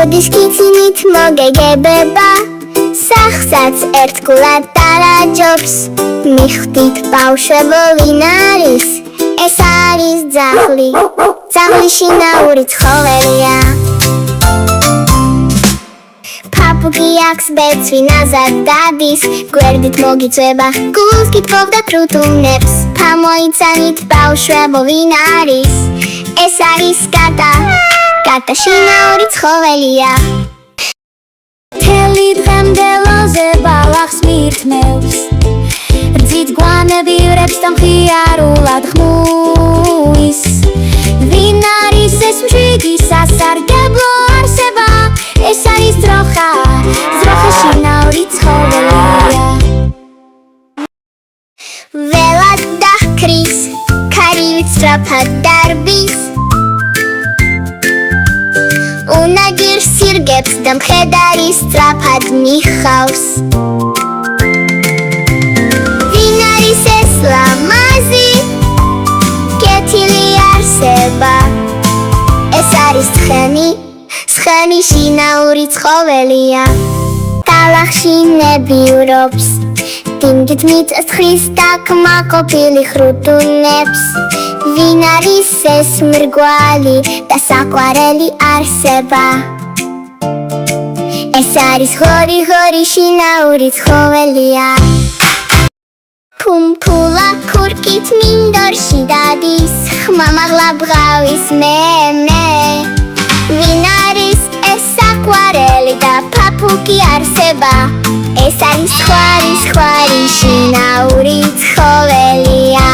როდის კიცინით მოგეგებება სახსაც ერთგულად დარაჯობს მიხვდით ბავშვებო ვინ არის ეს არის ძაღლი ძაღლი შინაური ცხოველია პაპუგი აქვს ბეწვი ნაზად დადის გვერდით მოგიწვება გულს კითხავდა კრუტუნებს ფამოიცანით ბავშვებო ვინ არის ეს არის კატა კატა შინაური ცხოველია მთელი დღემდელოზე ბალახს მირთმევს რძით გვანები ვრებს და მხიარულად ხმუის ვინ არის ეს მშვიდი სასარგებლო არსება ეს არის ძროხა ძროხა შინაური ცხოველია ველად დაჰკრის ქარივით სწრაფად დარბის უნაგირს სირგებს და მხედარი სწრაფად მიხავს ვინ არის ეს ლამაზი კეთილი არსება ეს არის ცხენი ცხენი შინაური ცხოველია ტალახში ნებიურობს დინგით მიწასხრის და კმაყოფილი ხრუტუნებს ვინ არის ეს მრგვალი და საყვარელი არსება ეს არის ღორი ღორი შინაური ცხოველია ფუმფულა ქურკით მინდორში დადის ხმამაღლა ბღავის მემე ვინ არის ეს საყვარელი და პაპუგი არსება ეს არის ხვარი შინაური ცხოველია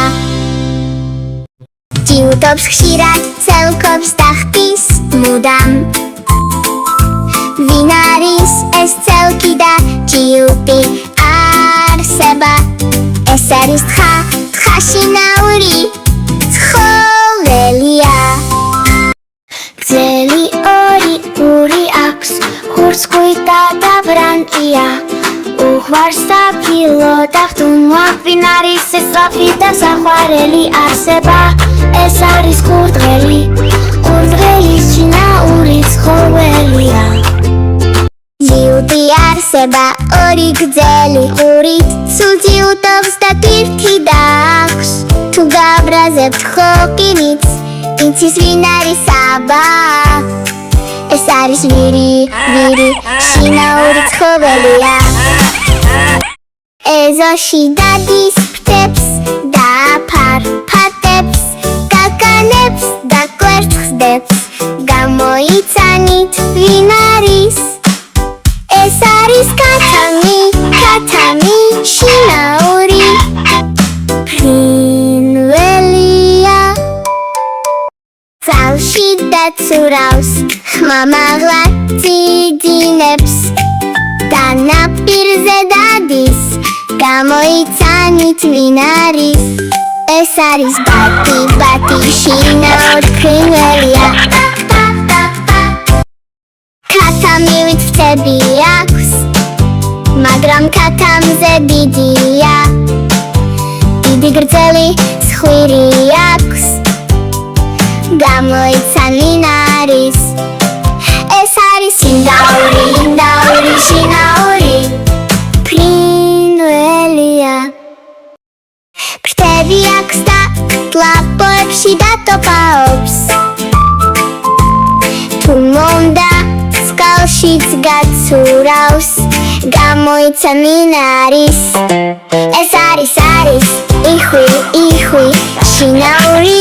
ჯიუტობს ხშირად ცელკობს და ხტის მუდამ ვინ არის ეს ცელკი და ჯიუტი არსება ეს არის თხა შინაური ცხოველია გრძელი ორი აქვს ხურცხვი და დაბრანკია უხვარს საფილო და ხტუნვა ვინ არის ეს სწრაფი და საყვარელი არსება ეს არის ყურდღელი შინაური ცხოველია ჯიუტი არსება ორი გრძელი ყურით სულ ჯიუტობს და თირთი დააქვს თუ გაბრაზებთ ხოკინიც იცის ვინ არის აბა ეს არის ვირი შინაური ცხოველია ეზოში დადის ფრთებს და ფარფატებს გაგანებს და კვერცხს გამოიცანით ვინ არის ეს არის კათამი შინაური ფრინველია ძალში დაცურავს ხმამაღლა ძიძინებს და ნაპირზე დადის გამოიცანით ვინ არის ეს არის ბატი შინაური ფრინველია კათამივით ფრთები აქვს მაგრამ კათამზე დიდია დიდი გრძელი ცხვირი აქვს გამოიცან ვინ არის ეს არის ინდაური შინაური ფრინველია ფრთები აქვს და კლაპოებში დატოპაობს თუ მომდა სკალშიც გაცურავს გამოიცან ვინ არის ეს არის იხვი შინაური